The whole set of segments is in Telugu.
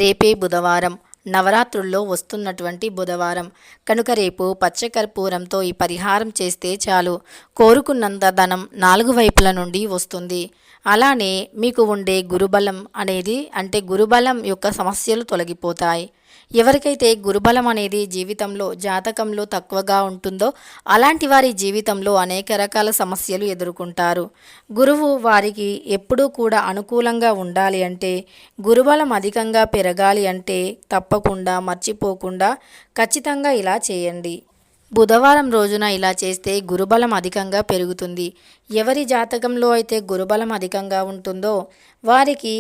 రేపే బుధవారం, నవరాత్రుల్లో వస్తున్నటువంటి బుధవారం కనుక రేపు పచ్చకర్పూరంతో ఈ పరిహారం చేస్తే చాలు, కోరుకున్నంత ధనం నాలుగు వైపుల నుండి వస్తుంది. అలానే మీకు ఉండే గురుబలం అనేది గురుబలం యొక్క సమస్యలు తొలగిపోతాయి. ఎవరికైతే గురుబలం అనేది జీవితంలో జాతకంలో తక్కువగా ఉంటుందో అలాంటి వారి జీవితంలో అనేక రకాల సమస్యలు ఎదుర్కొంటారు. గురువు వారికి ఎప్పుడూ కూడా అనుకూలంగా ఉండాలి అంటే, గురుబలం అధికంగా పెరగాలి అంటే తప్పకుండా మర్చిపోకుండా ఖచ్చితంగా ఇలా చేయండి. బుధవారం రోజున ఇలా చేస్తే గురుబలం అధికంగా పెరుగుతుంది. ఎవరి జాతకంలో అయితే గురుబలం అధికంగా ఉంటుందో వారికి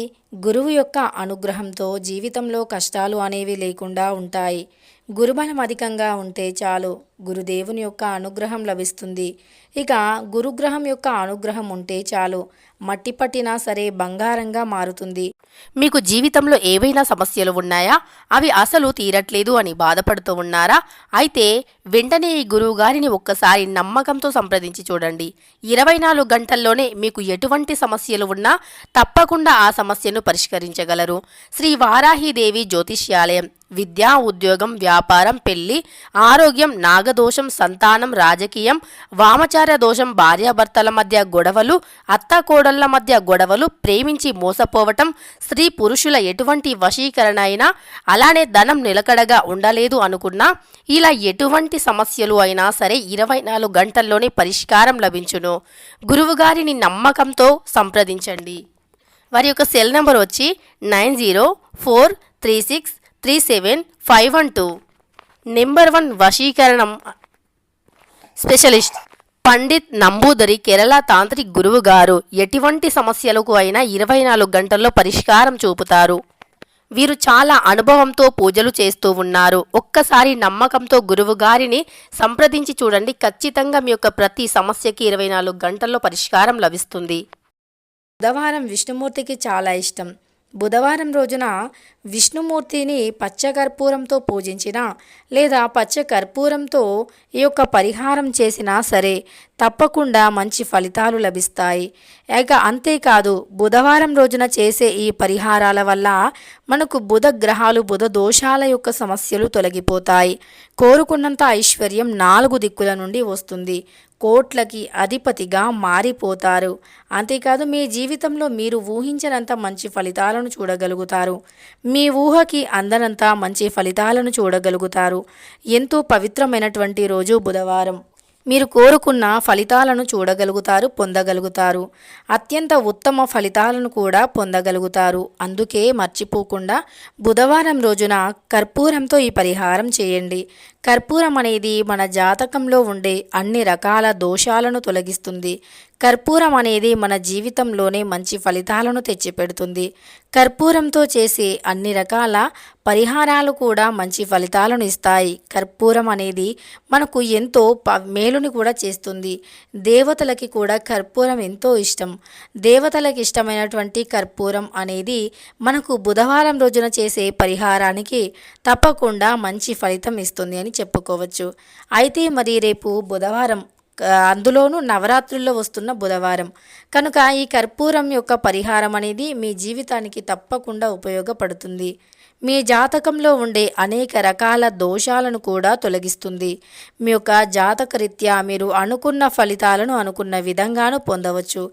గురువు యొక్క అనుగ్రహంతో జీవితంలో కష్టాలు అనేవి లేకుండా ఉంటాయి. గురుబలం అధికంగా ఉంటే చాలు, గురుదేవుని యొక్క అనుగ్రహం లభిస్తుంది. ఇక గురుగ్రహం యొక్క అనుగ్రహం ఉంటే చాలు, మట్టి పట్టినా సరే బంగారంగా మారుతుంది. మీకు జీవితంలో ఏవైనా సమస్యలు ఉన్నాయా? అవి అసలు తీరట్లేదు అని బాధపడుతూ ఉన్నారా? అయితే వెంటనే ఈ గురువు గారిని ఒక్కసారి నమ్మకంతో సంప్రదించి చూడండి. 24 గంటల్లోనే మీకు ఎటువంటి సమస్యలు ఉన్నా తప్పకుండా ఆ సమస్యను పరిష్కరించగలరు. శ్రీ వారాహిదేవి జ్యోతిష్యాలయం. విద్య, ఉద్యోగం, వ్యాపారం, పెళ్లి, ఆరోగ్యం, నాగదోషం, సంతానం, రాజకీయం, వామచార దోషం, భార్యాభర్తల మధ్య గొడవలు, అత్తాకోడళ్ల మధ్య గొడవలు, ప్రేమించి మోసపోవటం, స్త్రీ పురుషుల ఎటువంటి వశీకరణ అయినా, అలానే ధనం నిలకడగా ఉండలేదు అనుకున్నా, ఇలా ఎటువంటి సమస్యలు అయినా సరే 24 గంటల్లోనే పరిష్కారం లభించును. గురువుగారిని నమ్మకంతో సంప్రదించండి. వారి యొక్క సెల్ నెంబర్ వచ్చి 9043637512. నెంబర్ 1 వశీకరణం స్పెషలిస్ట్ పండిత్ నంబూదరి, కేరళ తాంత్రిక్ గురువు గారు. ఎటువంటి సమస్యలకు అయినా 24 గంటల్లో పరిష్కారం చూపుతారు. వీరు చాలా అనుభవంతో పూజలు చేస్తూ ఉన్నారు. ఒక్కసారి నమ్మకంతో గురువు గారిని సంప్రదించి చూడండి. ఖచ్చితంగా మీ యొక్క ప్రతి సమస్యకి 24 గంటల్లో పరిష్కారం లభిస్తుంది. బుధవారం విష్ణుమూర్తికి చాలా ఇష్టం. బుధవారం రోజున విష్ణుమూర్తిని పచ్చకర్పూరంతో పూజించినా లేదా పచ్చకర్పూరంతో ఈ యొక్క పరిహారం చేసినా సరే తప్పకుండా మంచి ఫలితాలు లభిస్తాయి. ఇక అంతేకాదు, బుధవారం రోజున చేసే ఈ పరిహారాల వల్ల మనకు బుధ గ్రహాలు, బుధ దోషాల యొక్క సమస్యలు తొలగిపోతాయి. కోరుకున్నంత ఐశ్వర్యం 4 దిక్కుల నుండి వస్తుంది. కోట్లకి అధిపతిగా మారిపోతారు. అంతేకాదు, మీ జీవితంలో మీరు ఊహించినంత మంచి ఫలితాలను చూడగలుగుతారు. మీ ఊహకి అందనంత మంచి ఫలితాలను చూడగలుగుతారు. ఎంతో పవిత్రమైనటువంటి రోజు బుధవారం. మీరు కోరుకున్న ఫలితాలను చూడగలుగుతారు, పొందగలుగుతారు. అత్యంత ఉత్తమ ఫలితాలను కూడా పొందగలుగుతారు. అందుకే మర్చిపోకుండా బుధవారం రోజున కర్పూరంతో ఈ పరిహారం చేయండి. కర్పూరం అనేది మన జాతకంలో ఉండే అన్ని రకాల దోషాలను తొలగిస్తుంది. కర్పూరం అనేది మన జీవితంలోనే మంచి ఫలితాలను తెచ్చిపెడుతుంది. కర్పూరంతో చేసే అన్ని రకాల పరిహారాలు కూడా మంచి ఫలితాలను ఇస్తాయి. కర్పూరం అనేది మనకు ఎంతో మేలుని కూడా చేస్తుంది. దేవతలకి కూడా కర్పూరం ఎంతో ఇష్టం. దేవతలకు ఇష్టమైనటువంటి కర్పూరం అనేది మనకు బుధవారం రోజున చేసే పరిహారానికి తప్పకుండా మంచి ఫలితం ఇస్తుంది అని చెప్పుకోవచ్చు. అయితే మరి రేపు బుధవారం, అందులోనూ నవరాత్రుల్లో వస్తున్న బుధవారం కనుక ఈ కర్పూరం యొక్క పరిహారం అనేది మీ జీవితానికి తప్పకుండా ఉపయోగపడుతుంది. మీ జాతకంలో ఉండే అనేక రకాల దోషాలను కూడా తొలగిస్తుంది. మీ యొక్క జాతకరీత్యా మీరు అనుకున్న ఫలితాలను అనుకున్న విధంగాను పొందవచ్చు.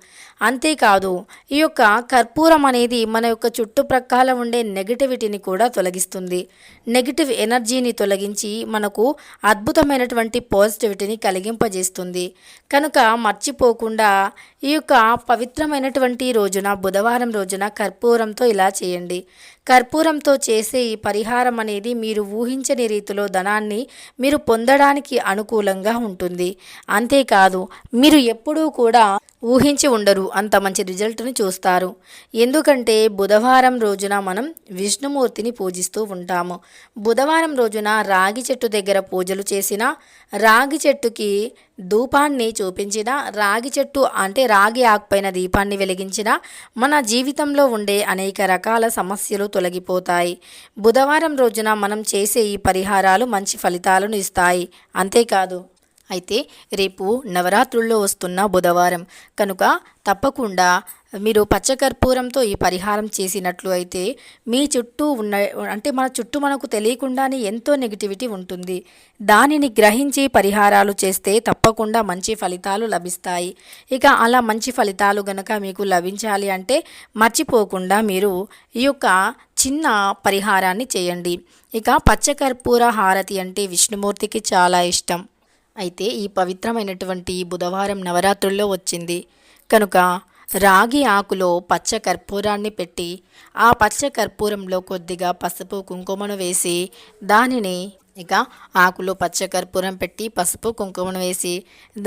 అంతేకాదు, ఈ యొక్క కర్పూరం అనేది మన యొక్క చుట్టుప్రక్కల ఉండే నెగిటివిటీని కూడా తొలగిస్తుంది. నెగిటివ్ ఎనర్జీని తొలగించి మనకు అద్భుతమైనటువంటి పాజిటివిటీని కలిగింపజేస్తుంది. కనుక మర్చిపోకుండా ఈ యొక్క పవిత్రమైనటువంటి రోజున, బుధవారం రోజున కర్పూరంతో ఇలా చేయండి. కర్పూరంతో చేసే ఈ పరిహారం అనేది మీరు ఊహించని రీతిలో ధనాన్ని మీరు పొందడానికి అనుకూలంగా ఉంటుంది. అంతేకాదు, మీరు ఎప్పుడూ కూడా ఊహించి ఉండరు అంత మంచి రిజల్ట్ని చూస్తారు. ఎందుకంటే బుధవారం రోజున మనం విష్ణుమూర్తిని పూజిస్తూ ఉంటాము. బుధవారం రోజున రాగి చెట్టు దగ్గర పూజలు చేసినా, రాగి చెట్టుకి ధూపాన్ని చూపించిన, రాగి చెట్టు అంటే రాగి ఆకుపైన దీపాన్ని వెలిగించిన మన జీవితంలో ఉండే అనేక రకాల సమస్యలు తొలగిపోతాయి. బుధవారం రోజున మనం చేసే ఈ పరిహారాలు మంచి ఫలితాలను ఇస్తాయి. అంతేకాదు, అయితే రేపు నవరాత్రుల్లో వస్తున్న బుధవారం కనుక తప్పకుండా మీరు పచ్చకర్పూరంతో ఈ పరిహారం చేసినట్లు అయితే మీ చుట్టూ ఉన్న అంటే మన చుట్టూ మనకు తెలియకుండానే ఎంతో నెగిటివిటీ ఉంటుంది. దానిని గ్రహించి పరిహారాలు చేస్తే తప్పకుండా మంచి ఫలితాలు లభిస్తాయి. ఇక అలా మంచి ఫలితాలు గనక మీకు లభించాలి అంటే మర్చిపోకుండా మీరు ఈ యొక్క చిన్న పరిహారాన్ని చేయండి. ఇక పచ్చకర్పూర హారతి అంటే విష్ణుమూర్తికి చాలా ఇష్టం. అయితే ఈ పవిత్రమైనటువంటి బుధవారం నవరాత్రుల్లో వచ్చింది కనుక రాగి ఆకులో పచ్చ కర్పూరాన్ని పెట్టి ఆ పచ్చ కర్పూరంలో కొద్దిగా పసుపు కుంకుమను వేసి దానిని ఇక ఆకులో పచ్చ కర్పూరం పెట్టి పసుపు కుంకుమను వేసి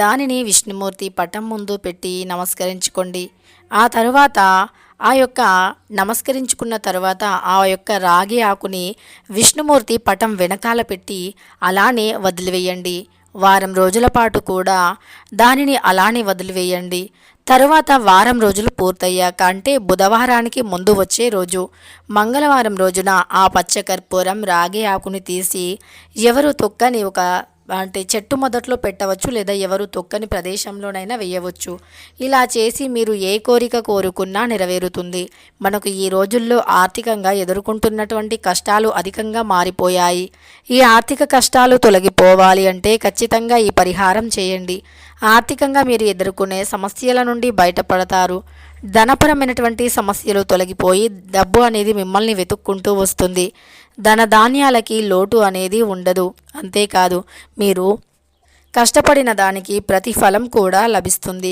దానిని విష్ణుమూర్తి పటం ముందు పెట్టి నమస్కరించుకోండి. ఆ తరువాత ఆ యొక్క నమస్కరించుకున్న తర్వాత ఆ యొక్క రాగి ఆకుని విష్ణుమూర్తి పటం వెనకాల పెట్టి అలానే వదిలివేయండి. వారం రోజుల పాటు కూడా దానిని అలానే వదిలివేయండి. తరువాత వారం రోజులు పూర్తయ్యాక అంటే బుధవారానికి ముందు వచ్చే రోజు మంగళవారం రోజున ఆ పచ్చకర్పూరం రాగి ఆకుని తీసి ఎవరు తొక్కని ఒక అంటే చెట్టు మొదట్లో పెట్టవచ్చు లేదా ఎవరు తొక్కని ప్రదేశంలోనైనా వేయవచ్చు. ఇలా చేసి మీరు ఏ కోరిక కోరుకున్నా నెరవేరుతుంది. మనకు ఈ రోజుల్లో ఆర్థికంగా ఎదుర్కొంటున్నటువంటి కష్టాలు అధికంగా మారిపోయాయి. ఈ ఆర్థిక కష్టాలు తొలగిపోవాలి అంటే ఖచ్చితంగా ఈ పరిహారం చేయండి. ఆర్థికంగా మీరు ఎదుర్కొనే సమస్యల నుండి బయటపడతారు. ధనపరమైనటువంటి సమస్యలు తొలగిపోయి డబ్బు అనేది మిమ్మల్ని వెతుక్కుంటూ వస్తుంది. ధనధాన్యాలకి లోటు అనేది ఉండదు. అంతేకాదు మీరు కష్టపడిన దానికి ప్రతిఫలం కూడా లభిస్తుంది.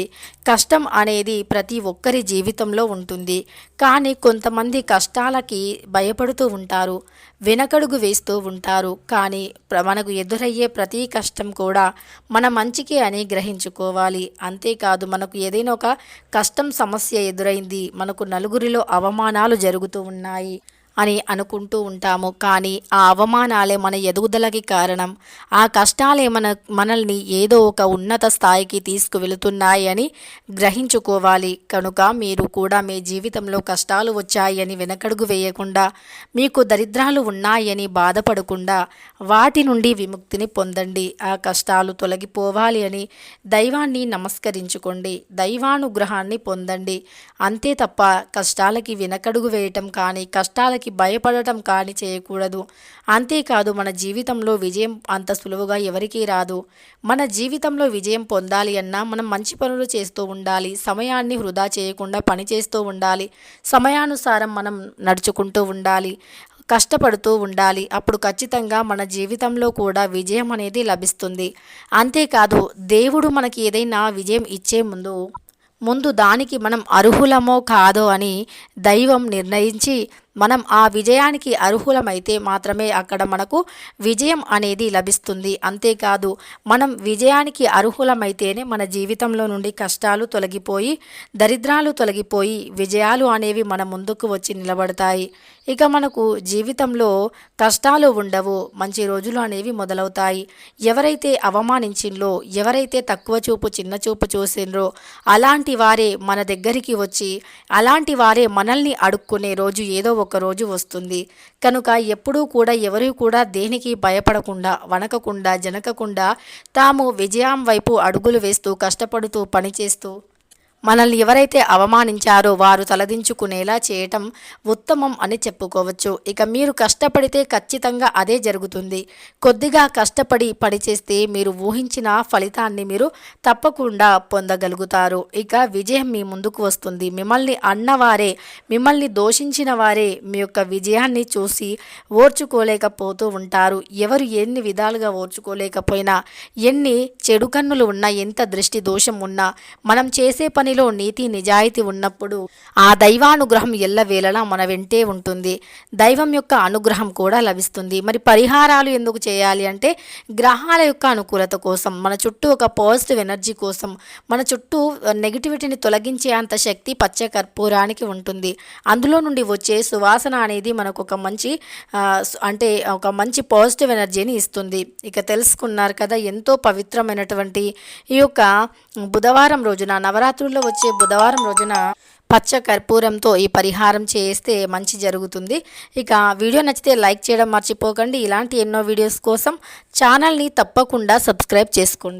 కష్టం అనేది ప్రతి ఒక్కరి జీవితంలో ఉంటుంది. కానీ కొంతమంది కష్టాలకి భయపడుతూ ఉంటారు, వెనకడుగు వేస్తూ ఉంటారు. కానీ మనకు ఎదురయ్యే ప్రతి కష్టం కూడా మన మంచికే అని గ్రహించుకోవాలి. అంతేకాదు మనకు ఏదైనా ఒక కష్టం సమస్య ఎదురైంది, మనకు నలుగురిలో అవమానాలు జరుగుతూ ఉన్నాయి అని అనుకుంటూ ఉంటాము. కానీ ఆ అవమానాలే మన ఎదుగుదలకి కారణం. ఆ కష్టాలే మనల్ని ఏదో ఒక ఉన్నత స్థాయికి తీసుకువెళుతున్నాయి అని గ్రహించుకోవాలి. కనుక మీరు కూడా మీ జీవితంలో కష్టాలు వచ్చాయని వెనకడుగు వేయకుండా, మీకు దరిద్రాలు ఉన్నాయని బాధపడకుండా వాటి నుండి విముక్తిని పొందండి. ఆ కష్టాలు తొలగిపోవాలి అని దైవాన్ని నమస్కరించుకోండి, దైవానుగ్రహాన్ని పొందండి. అంతే తప్ప కష్టాలకి వెనకడుగు వేయటం కానీ కష్టాలకి భయపడటం కానీ చేయకూడదు. అంతేకాదు మన జీవితంలో విజయం అంత సులువుగా ఎవరికీ రాదు. మన జీవితంలో విజయం పొందాలి అన్నా మనం మంచి పనులు చేస్తూ ఉండాలి. సమయాన్ని వృధా చేయకుండా పని చేస్తూ ఉండాలి. సమయానుసారం మనం నడుచుకుంటూ ఉండాలి, కష్టపడుతూ ఉండాలి. అప్పుడు ఖచ్చితంగా మన జీవితంలో కూడా విజయం అనేది లభిస్తుంది. అంతేకాదు దేవుడు మనకి ఏదైనా విజయం ఇచ్చే ముందు దానికి మనం అర్హులమో కాదో అని దైవం నిర్ణయించి మనం ఆ విజయానికి అర్హులమైతే మాత్రమే అక్కడ మనకు విజయం అనేది లభిస్తుంది. అంతేకాదు మనం విజయానికి అర్హులమైతేనే మన జీవితంలో నుండి కష్టాలు తొలగిపోయి దరిద్రాలు తొలగిపోయి విజయాలు అనేవి మన ముందుకు వచ్చి నిలబడతాయి. ఇక మనకు జీవితంలో కష్టాలు ఉండవు, మంచి రోజులు అనేవి మొదలవుతాయి. ఎవరైతే అవమానించిండ్రో, ఎవరైతే తక్కువ చూపు చిన్న చూపు చూసిండ్రో అలాంటి వారే మన దగ్గరికి వచ్చి అలాంటి వారే మనల్ని అడుక్కునే రోజు ఏదో ఒక రోజు వస్తుంది. కనుక ఎప్పుడూ కూడా ఎవరు కూడా దేనికి భయపడకుండా వణకకుండా జనకకుండా తాము విజయం వైపు అడుగులు వేస్తూ కష్టపడుతూ పనిచేస్తూ మనల్ని ఎవరైతే అవమానించారో వారు తలదించుకునేలా చేయటం ఉత్తమం అని చెప్పుకోవచ్చు. ఇక మీరు కష్టపడితే ఖచ్చితంగా అదే జరుగుతుంది. కొద్దిగా కష్టపడి పనిచేస్తే మీరు ఊహించిన ఫలితాన్ని మీరు తప్పకుండా పొందగలుగుతారు. ఇక విజయం మీ ముందుకు వస్తుంది. మిమ్మల్ని అన్నవారే, మిమ్మల్ని దూషించిన వారే మీ యొక్క విజయాన్ని చూసి ఓర్చుకోలేకపోతూ ఉంటారు. ఎవరు ఎన్ని విధాలుగా ఓర్చుకోలేకపోయినా, ఎన్ని చెడు కన్నులు ఉన్నా, ఎంత దృష్టి దోషం ఉన్నా, మనం చేసే పనిలో నీతి నిజాయితీ ఉన్నప్పుడు ఆ దైవానుగ్రహం ఎల్లవేళలా మన వెంటే ఉంటుంది. దైవం యొక్క అనుగ్రహం కూడా లభిస్తుంది. మరి పరిహారాలు ఎందుకు చేయాలి అంటే గ్రహాల యొక్క అనుకూలత కోసం, మన చుట్టూ ఒక పాజిటివ్ ఎనర్జీ కోసం, మన చుట్టూ నెగిటివిటీని తొలగించే అంత శక్తి పచ్చ కర్పూరానికి ఉంటుంది. అందులో నుండి వచ్చే సువాసన అనేది మనకు ఒక మంచి అంటే ఒక మంచి పాజిటివ్ ఎనర్జీని ఇస్తుంది. ఇక తెలుసుకున్నారు కదా, ఎంతో పవిత్రమైనటువంటి ఈ యొక్క బుధవారం రోజున, నవరాత్రుల్లో వచ్చే బుధవారం రోజున పచ్చ కర్పూరంతో ఈ పరిహారం చేస్తే మంచి జరుగుతుంది. ఇక వీడియో నచ్చితే లైక్ చేయడం మర్చిపోకండి. ఇలాంటి ఎన్నో వీడియోస్ కోసం ఛానల్ని తప్పకుండా సబ్స్క్రైబ్ చేసుకోండి.